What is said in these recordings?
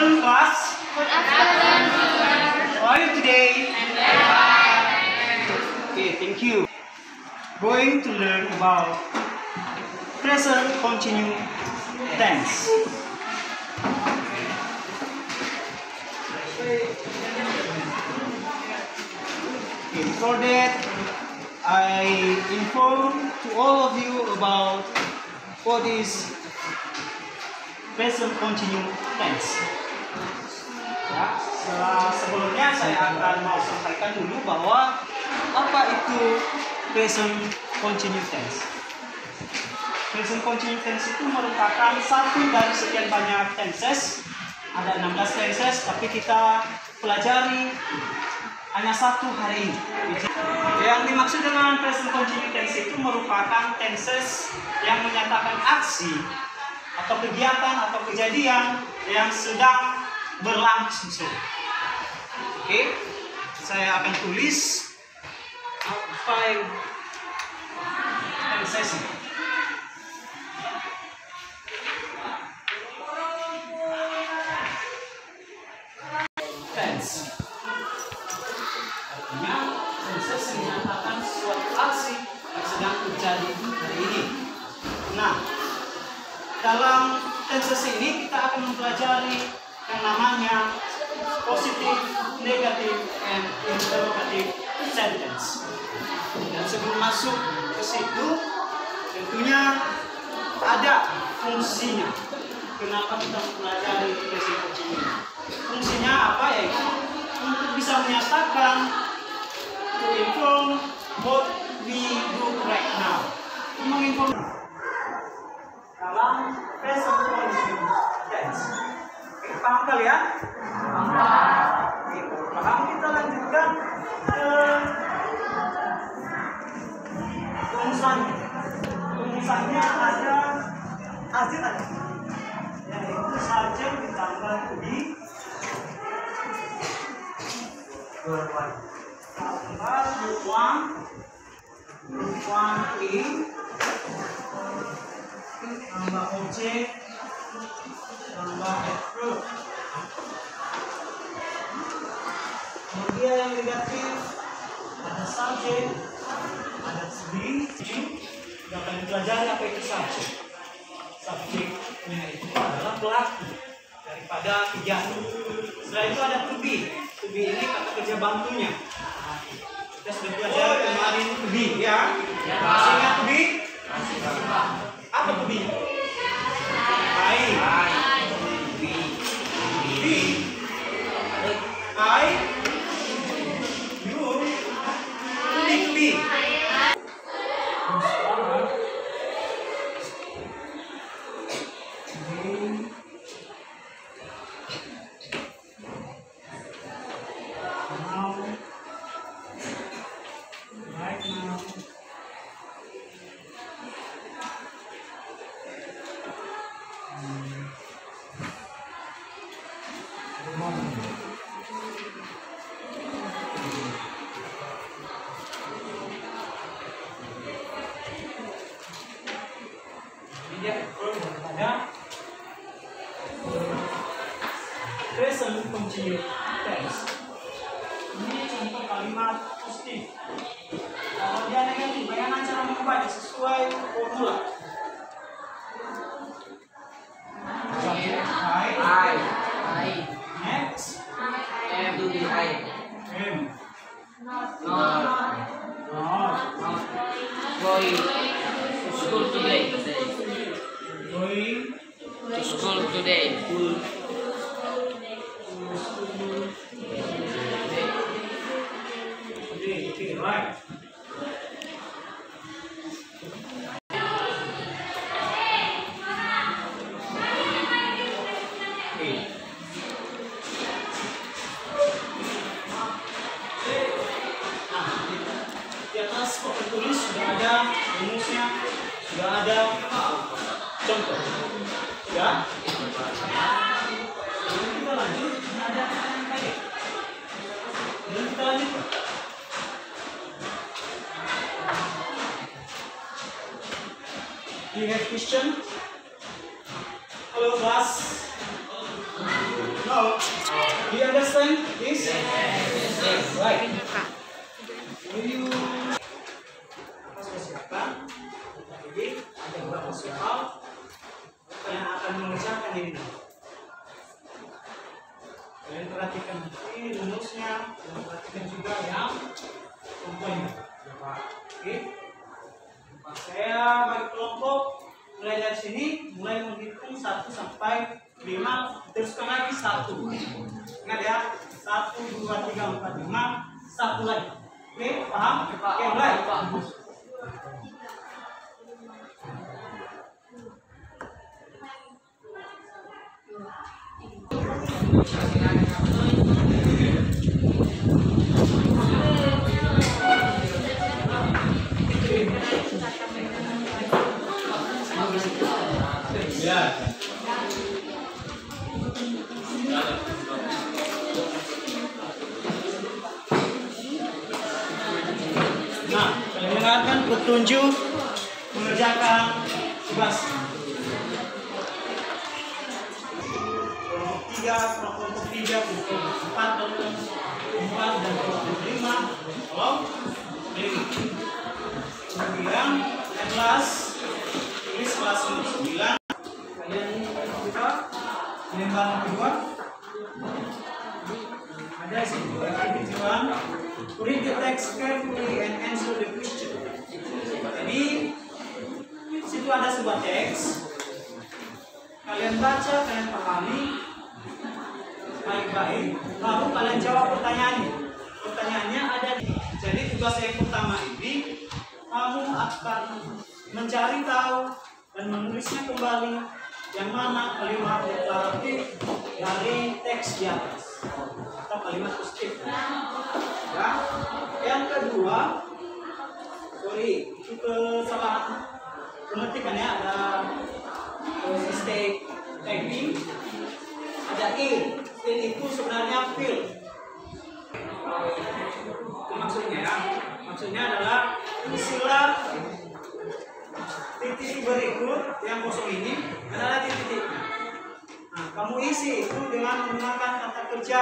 afternoon, class. Good afternoon. How are you today? Okay, thank you. Going to learn about present continuous tense. Okay, before that, I inform to all of you about what is present continuous tense. Ya, sebelumnya saya akan mau sampaikan dulu bahwa apa itu present continuous tense. Present continuous tense itu merupakan satu dari sekian banyak tenses. Ada 16 tenses, tapi kita pelajari hanya satu hari ini. Yang dimaksud dengan present continuous tense itu merupakan tenses yang menyatakan aksi atau kegiatan atau kejadian yang sedang berlangsung. Oke, saya akan tulis apa yang tenses ini. Tense artinya tenses menyatakan suatu aksi yang sedang terjadi hari ini. Nah, dalam tenses ini kita akan mempelajari yang namanya positive, negative, and interrogative sentence. Dan sebelum masuk ke situ, tentunya ada fungsinya. Kenapa kita mempelajari present continuous? Fungsinya apa? Yaitu untuk bisa menyatakan, to inform what we do right now. Menginform dalam present continuous tense. Paham kalian? Paham. Kita lanjutkan ke rumusannya. Rumusannya ada yaitu subjek ditambah to be tambah group 1 in tambah objek tambah verb. Kemudian yang negatif ada subjek, ada to be. Kita akan pelajari apa itu subjek. Subjeknya itu adalah pelaku daripada kegiatan. Setelah itu ada to be. To be ini kata kerja bantunya. Kita sudah pelajari kemarin to be, ya. Masih ingat to be? Apa to be? Present continuous tense. Ini contoh kalimat positif. Kalau dia negatif, bagaimana cara mengubahnya sesuai formula? I. Next. M. Going to school today. Going to school today. Okay, right. Di atas papan tulis sudah ada rumusnya, sudah ada contoh, ya. Kita lanjut, ada yang tadi. Kita lanjut. Do you have question? Hello, class. No. So, do you understand this? Yes. Right. Will you persiapkan? Jadi ada beberapa soal yang akan mengerjakan ini. Kalian perhatikan ini rumusnya, dan perhatikan juga yang contohnya. Oke. Saya bagi kelompok mulai dari sini, mulai menghitung 1 sampai 5, teruskan lagi 1. Ingat ya, 1, 2, 3, 4, 5, 1 lagi. Oke, paham? Oke, mulai. Nah, kalian dengarkan petunjuk mengerjakan tugas. Kelompok 3, kelompok 4, kelompok 4 dan kelompok 5. Tolong ini. Kemudian kelas tulis kelas 9. Kalian buka lembaran kedua. Ada di situ activity 1. Read the text carefully and answer the question. Jadi situ ada sebuah teks. Kalian baca, kalian pahami baik-baik, baru kalian jawab pertanyaannya. Pertanyaannya ada di. Jadi tugas yang pertama ini kamu akan mencari tahu dan menulisnya kembali yang mana kalimat deklaratif dari teks di atas atau kalimat positif. Ya. Yang kedua, itu kesalahan pemetikan ya, ada mistake typing, ada il itu sebenarnya fill. Itu maksudnya ya. Maksudnya adalah isilah titik berikut yang kosong ini adalah titik-titiknya. Nah, kamu isi itu dengan menggunakan kata kerja.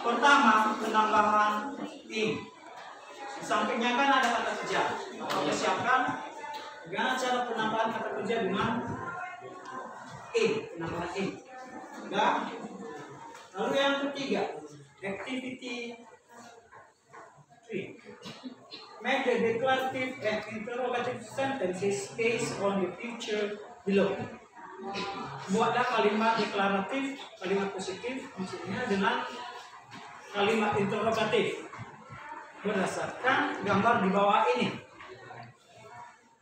Pertama, penambahan in. Di sampingnya kan ada kata kerja. Kamu siapkan bagaimana cara penambahan kata kerja dengan in, penambahan in. Sudah. Lalu yang ketiga, activity 3. Make the declarative and interrogative sentences based on the picture below. Buatlah kalimat deklaratif, kalimat positif, maksudnya dengan kalimat interrogatif berdasarkan gambar di bawah ini.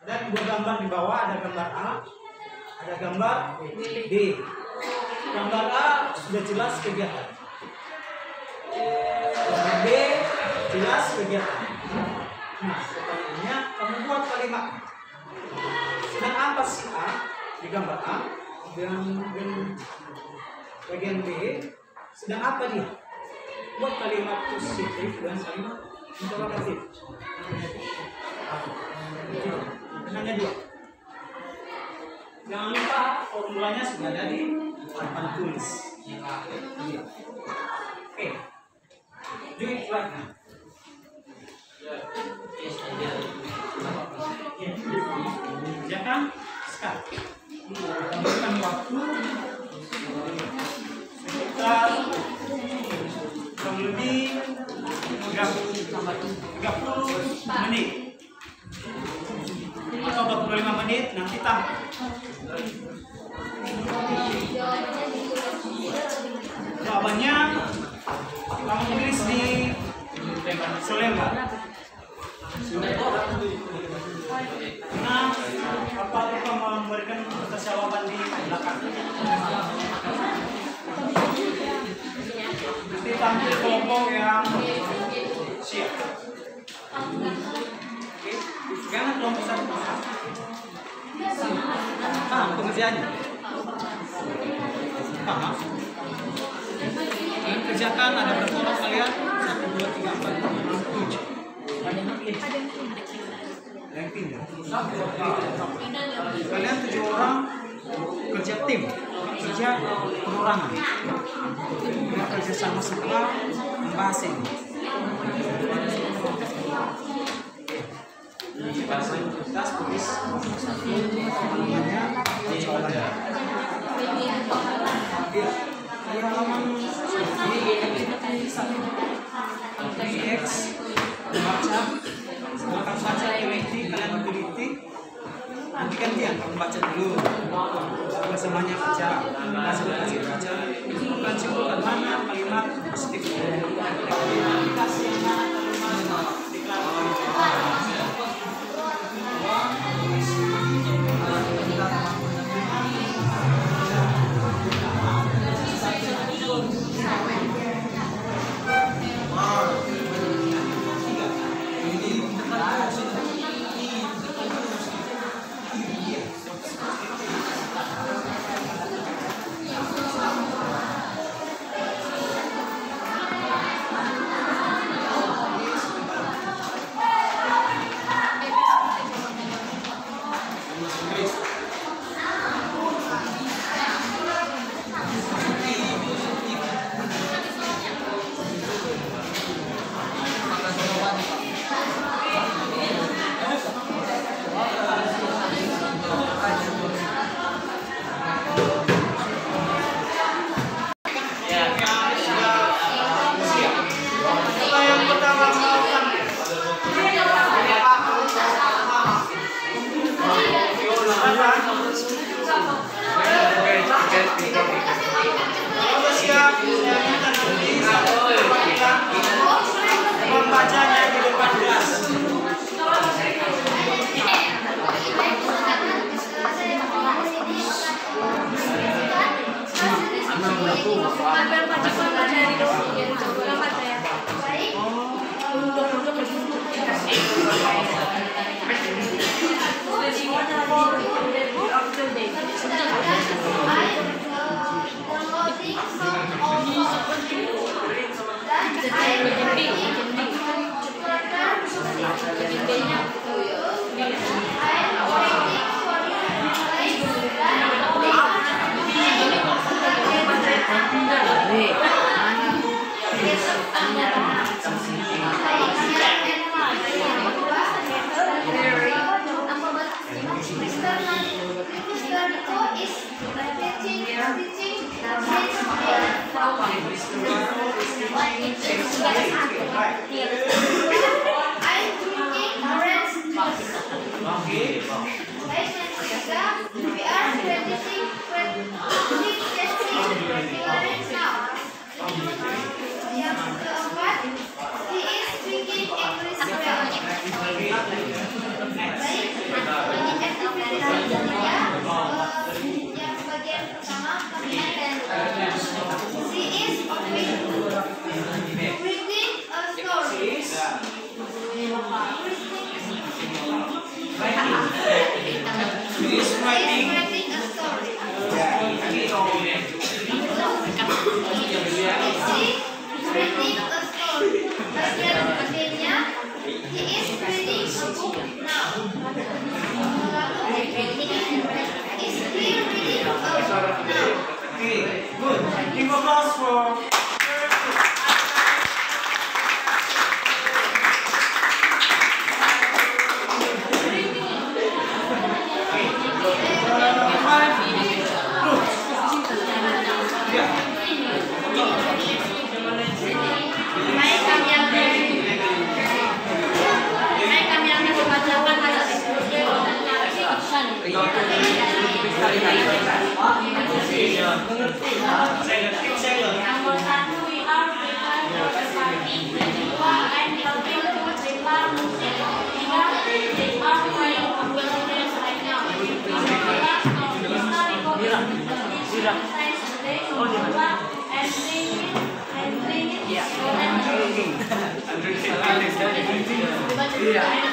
Ada 2 gambar di bawah, ada gambar A, ada gambar B. Gambar A sudah jelas kegiatan. Gambar B jelas kegiatan. Nah, pertanyaannya kamu buat kalimat. Sedang apa sih A di gambar A dan bagian B sedang apa dia? Buat kalimat positif dan kalimat interrogatif. Hanya 2. Jangan lupa formulanya sudah ada di papan tulis. Oke, do it right now. Kerjakan sekarang. Berikan waktu sekitar kurang lebih 30 menit atau 25 menit, nanti tambah. Jawabannya kamu tulis di selembar. Nah, apa lupa memberikan kertas jawaban di belakang. Nanti tampil kelompok yang siap. Oke, jangan kelompok satu paham. Paham pengerjaannya? Paham? Kalian kerjakan, ada berapa orang kalian? 1, 2, 3, 4, 5, 6, 7. Yang pindah. Kalian 7 orang kerja tim. saja perorangan. Kita kerjasama semua membahas ini. Kita tulis di halaman X baca, silakan baca teliti, kalian teliti. Nanti gantian kamu baca dulu. Semuanya baca, kasih baca. Bukan simpulkan mana kalimat positif. Membacanya di depan kelas. Yeah.